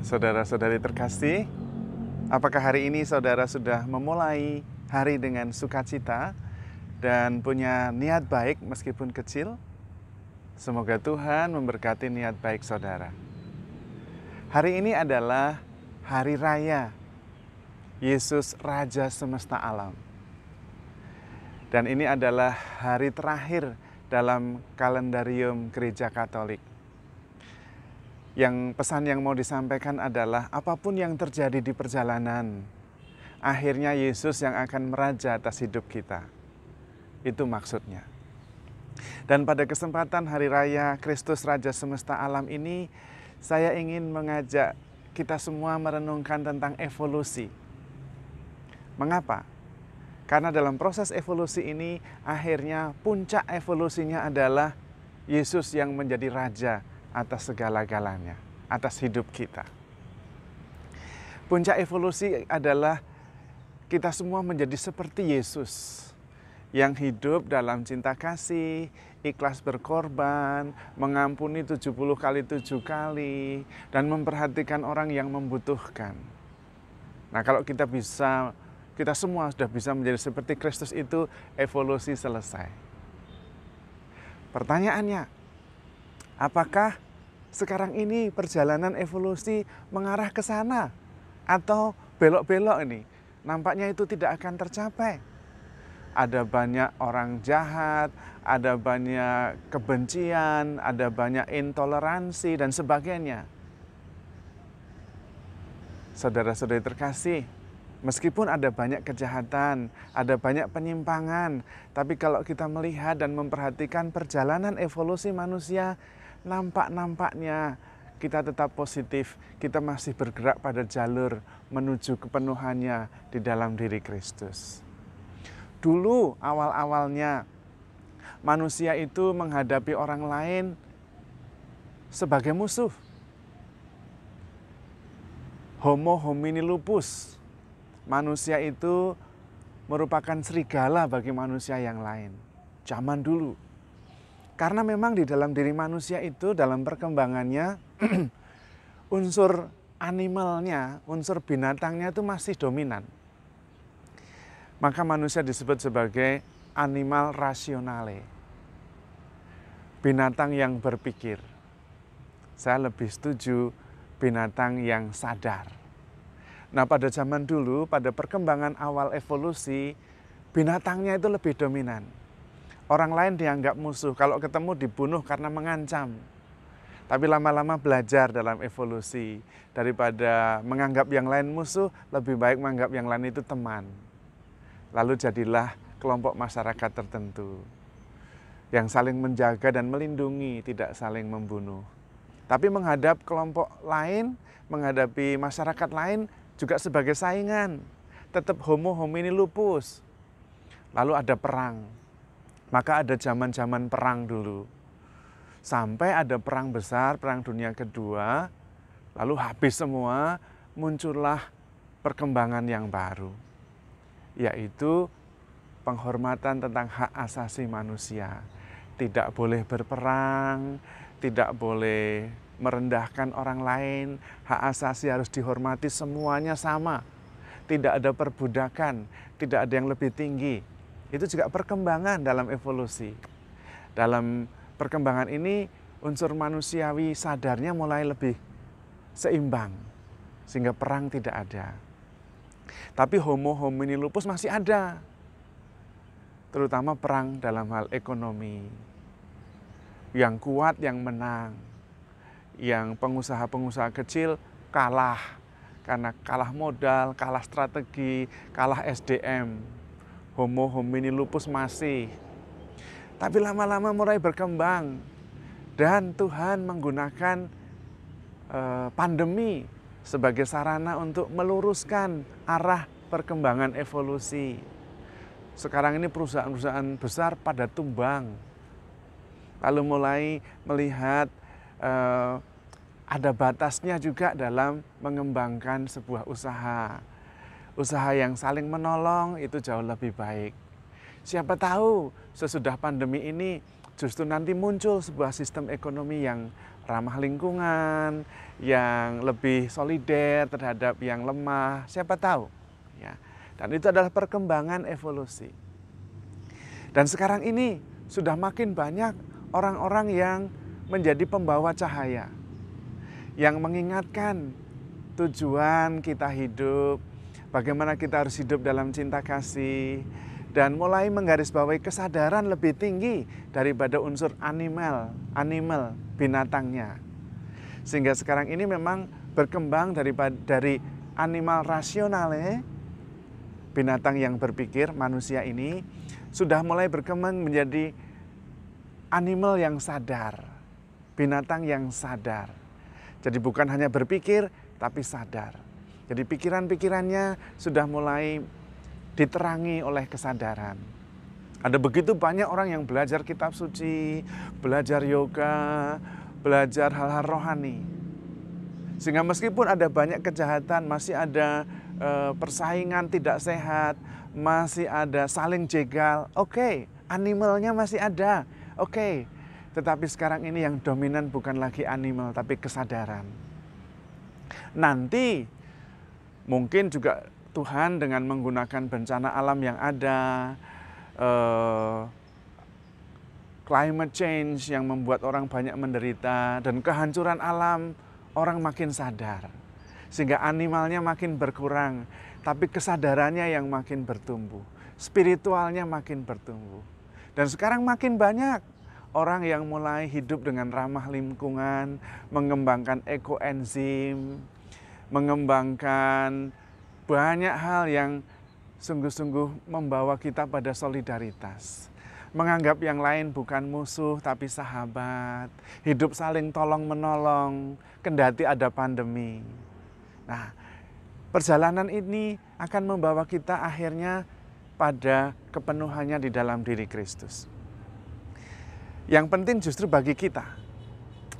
Saudara-saudari terkasih, apakah hari ini saudara sudah memulai hari dengan sukacita dan punya niat baik meskipun kecil? Semoga Tuhan memberkati niat baik saudara. Hari ini adalah hari raya Yesus Raja Semesta Alam. Dan ini adalah hari terakhir dalam kalendarium Gereja Katolik. Yang pesan yang mau disampaikan adalah apapun yang terjadi di perjalanan, akhirnya Yesus yang akan meraja atas hidup kita. Itu maksudnya. Dan pada kesempatan Hari Raya Kristus Raja Semesta Alam ini, saya ingin mengajak kita semua merenungkan tentang evolusi. Mengapa? Karena dalam proses evolusi ini, akhirnya puncak evolusinya adalah Yesus yang menjadi Raja atas segala-galanya, atas hidup kita. Puncak evolusi adalah kita semua menjadi seperti Yesus yang hidup dalam cinta kasih, ikhlas berkorban, mengampuni 70 kali 7 kali, dan memperhatikan orang yang membutuhkan. Nah, kalau kita semua sudah bisa menjadi seperti Kristus itu, evolusi selesai. Pertanyaannya, apakah sekarang ini perjalanan evolusi mengarah ke sana atau belok-belok ini? Nampaknya itu tidak akan tercapai. Ada banyak orang jahat, ada banyak kebencian, ada banyak intoleransi dan sebagainya. Saudara-saudari terkasih, meskipun ada banyak kejahatan, ada banyak penyimpangan, tapi kalau kita melihat dan memperhatikan perjalanan evolusi manusia, nampaknya kita tetap positif, kita masih bergerak pada jalur menuju kepenuhannya di dalam diri Kristus. Dulu awal-awalnya manusia itu menghadapi orang lain sebagai musuh. Homo homini lupus. Manusia itu merupakan serigala bagi manusia yang lain. Zaman dulu. Karena memang di dalam diri manusia itu dalam perkembangannya unsur animalnya, unsur binatangnya itu masih dominan. Maka manusia disebut sebagai animal rasionale. Binatang yang berpikir. Saya lebih setuju binatang yang sadar. Nah, pada zaman dulu, pada perkembangan awal evolusi, binatangnya itu lebih dominan. Orang lain dianggap musuh, kalau ketemu dibunuh karena mengancam. Tapi lama-lama belajar dalam evolusi, daripada menganggap yang lain musuh, lebih baik menganggap yang lain itu teman. Lalu jadilah kelompok masyarakat tertentu, yang saling menjaga dan melindungi, tidak saling membunuh. Tapi menghadap kelompok lain, menghadapi masyarakat lain, juga sebagai saingan. Tetap homo homini lupus. Lalu ada perang. Maka ada zaman-zaman perang dulu. Sampai ada perang besar, perang dunia kedua. Lalu habis semua, muncullah perkembangan yang baru. Yaitu penghormatan tentang hak asasi manusia. Tidak boleh berperang, tidak boleh merendahkan orang lain. Hak asasi harus dihormati, semuanya sama. Tidak ada perbudakan, tidak ada yang lebih tinggi. Itu juga perkembangan dalam evolusi. Dalam perkembangan ini, unsur manusiawi sadarnya mulai lebih seimbang, sehingga perang tidak ada. Tapi homo homini lupus masih ada, terutama perang dalam hal ekonomi. Yang kuat yang menang, yang pengusaha-pengusaha kecil kalah, karena kalah modal, kalah strategi, kalah SDM. Homo homini lupus masih. Tapi lama-lama mulai berkembang. Dan Tuhan menggunakan pandemi sebagai sarana untuk meluruskan arah perkembangan evolusi. Sekarang ini perusahaan-perusahaan besar pada tumbang. Lalu mulai melihat ada batasnya juga dalam mengembangkan sebuah usaha. Usaha yang saling menolong itu jauh lebih baik. Siapa tahu sesudah pandemi ini justru nanti muncul sebuah sistem ekonomi yang ramah lingkungan, yang lebih solider terhadap yang lemah, siapa tahu. Ya. Dan itu adalah perkembangan evolusi. Dan sekarang ini sudah makin banyak orang-orang yang menjadi pembawa cahaya, yang mengingatkan tujuan kita hidup, bagaimana kita harus hidup dalam cinta kasih, dan mulai menggarisbawahi kesadaran lebih tinggi daripada unsur animal binatangnya. Sehingga sekarang ini memang berkembang dari animal rasional, binatang yang berpikir, manusia ini sudah mulai berkembang menjadi animal yang sadar, binatang yang sadar. Jadi bukan hanya berpikir, tapi sadar. Jadi pikiran-pikirannya sudah mulai diterangi oleh kesadaran. Ada begitu banyak orang yang belajar kitab suci, belajar yoga, belajar hal-hal rohani. Sehingga meskipun ada banyak kejahatan, masih ada persaingan tidak sehat, masih ada saling jegal, oke, animalnya masih ada, oke. Tetapi sekarang ini yang dominan bukan lagi animal, tapi kesadaran. Nanti mungkin juga Tuhan dengan menggunakan bencana alam yang ada, climate change yang membuat orang banyak menderita, dan kehancuran alam, orang makin sadar. Sehingga animalnya makin berkurang, tapi kesadarannya yang makin bertumbuh, spiritualnya makin bertumbuh. Dan sekarang makin banyak orang yang mulai hidup dengan ramah lingkungan, mengembangkan ekoenzim, mengembangkan banyak hal yang sungguh-sungguh membawa kita pada solidaritas. Menganggap yang lain bukan musuh tapi sahabat. Hidup saling tolong-menolong, kendati ada pandemi. Nah, perjalanan ini akan membawa kita akhirnya pada kepenuhannya di dalam diri Kristus. Yang penting justru bagi kita,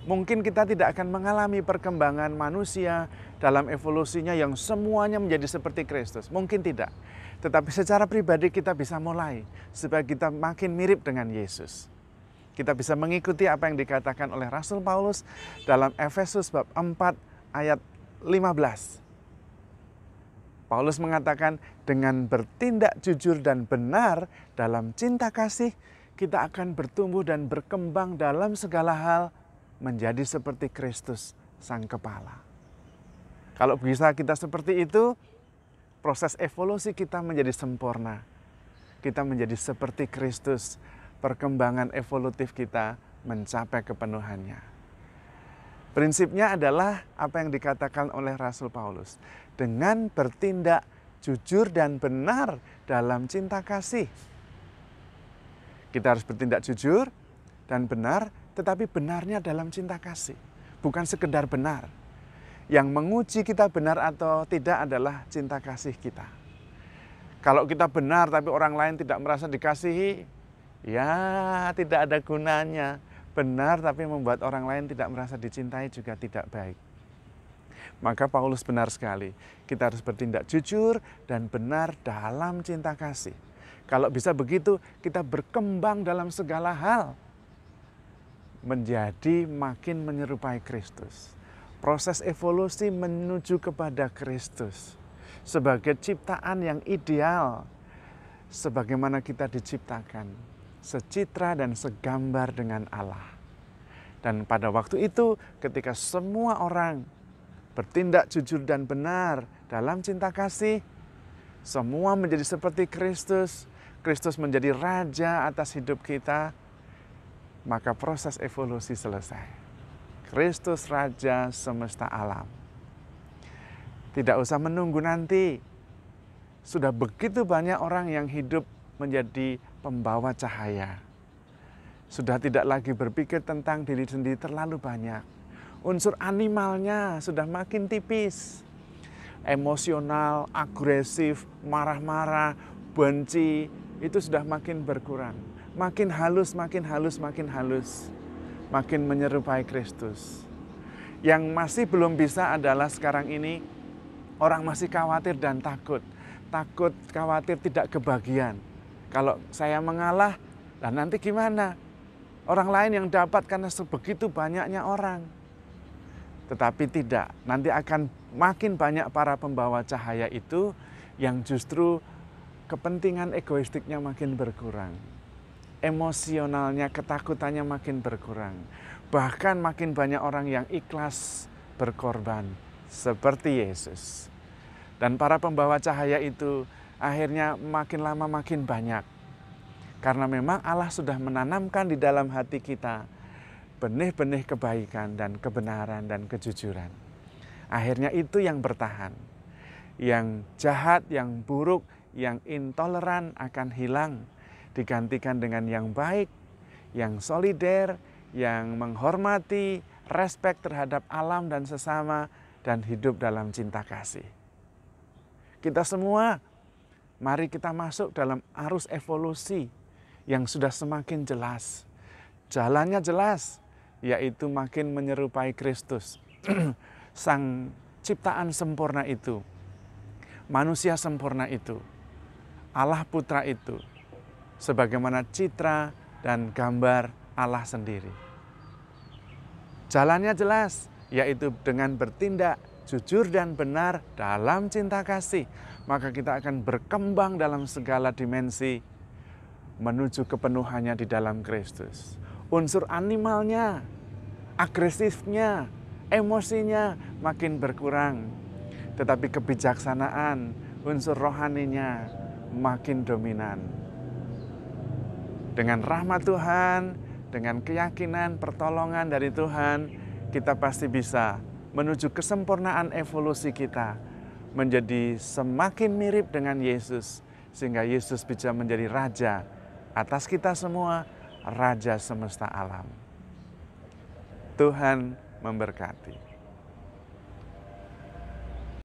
mungkin kita tidak akan mengalami perkembangan manusia dalam evolusinya yang semuanya menjadi seperti Kristus. Mungkin tidak. Tetapi secara pribadi kita bisa mulai supaya kita makin mirip dengan Yesus. Kita bisa mengikuti apa yang dikatakan oleh Rasul Paulus dalam Efesus bab 4 ayat 15. Paulus mengatakan, dengan bertindak jujur dan benar dalam cinta kasih, kita akan bertumbuh dan berkembang dalam segala hal menjadi seperti Kristus Sang Kepala. Kalau bisa kita seperti itu, proses evolusi kita menjadi sempurna. Kita menjadi seperti Kristus, perkembangan evolutif kita mencapai kepenuhannya. Prinsipnya adalah apa yang dikatakan oleh Rasul Paulus. Dengan bertindak jujur dan benar dalam cinta kasih. Kita harus bertindak jujur dan benar, tetapi benarnya dalam cinta kasih. Bukan sekedar benar. Yang menguji kita benar atau tidak adalah cinta kasih kita. Kalau kita benar tapi orang lain tidak merasa dikasihi, ya tidak ada gunanya. Benar tapi membuat orang lain tidak merasa dicintai juga tidak baik. Maka Paulus benar sekali. Kita harus bertindak jujur dan benar dalam cinta kasih. Kalau bisa begitu, kita berkembang dalam segala hal. Menjadi makin menyerupai Kristus. Proses evolusi menuju kepada Kristus. Sebagai ciptaan yang ideal. Sebagaimana kita diciptakan. Secitra dan segambar dengan Allah. Dan pada waktu itu, ketika semua orang bertindak jujur dan benar dalam cinta kasih, semua menjadi seperti Kristus. Kristus menjadi raja atas hidup kita, maka proses evolusi selesai. Kristus raja semesta alam. Tidak usah menunggu nanti. Sudah begitu banyak orang yang hidup menjadi pembawa cahaya. Sudah tidak lagi berpikir tentang diri sendiri terlalu banyak. Unsur animalnya sudah makin tipis. Emosional, agresif, marah-marah, benci, itu sudah makin berkurang. Makin halus, makin halus, makin halus. Makin menyerupai Kristus. Yang masih belum bisa adalah sekarang ini orang masih khawatir dan takut. Takut, khawatir tidak kebagian. Kalau saya mengalah, dan nanti gimana? Orang lain yang dapat karena sebegitu banyaknya orang. Tetapi tidak, nanti akan makin banyak para pembawa cahaya itu yang justru kepentingan egoistiknya makin berkurang. Emosionalnya, ketakutannya makin berkurang. Bahkan makin banyak orang yang ikhlas berkorban seperti Yesus. Dan para pembawa cahaya itu akhirnya makin lama makin banyak. Karena memang Allah sudah menanamkan di dalam hati kita benih-benih kebaikan dan kebenaran dan kejujuran. Akhirnya itu yang bertahan. Yang jahat, yang buruk, yang intoleran akan hilang. Digantikan dengan yang baik, yang solider, yang menghormati, respek terhadap alam dan sesama, dan hidup dalam cinta kasih. Kita semua, mari kita masuk dalam arus evolusi yang sudah semakin jelas. Jalannya jelas, yaitu makin menyerupai Kristus, sang ciptaan sempurna itu, manusia sempurna itu, Allah Putra itu, sebagaimana citra dan gambar Allah sendiri. Jalannya jelas, yaitu dengan bertindak jujur dan benar dalam cinta kasih, maka kita akan berkembang dalam segala dimensi menuju kepenuhannya di dalam Kristus. Unsur animalnya, agresifnya, emosinya makin berkurang. Tetapi kebijaksanaan, unsur rohaninya makin dominan. Dengan rahmat Tuhan, dengan keyakinan, pertolongan dari Tuhan, kita pasti bisa menuju kesempurnaan evolusi kita, menjadi semakin mirip dengan Yesus, sehingga Yesus bisa menjadi Raja atas kita semua, Raja semesta alam. Tuhan memberkati.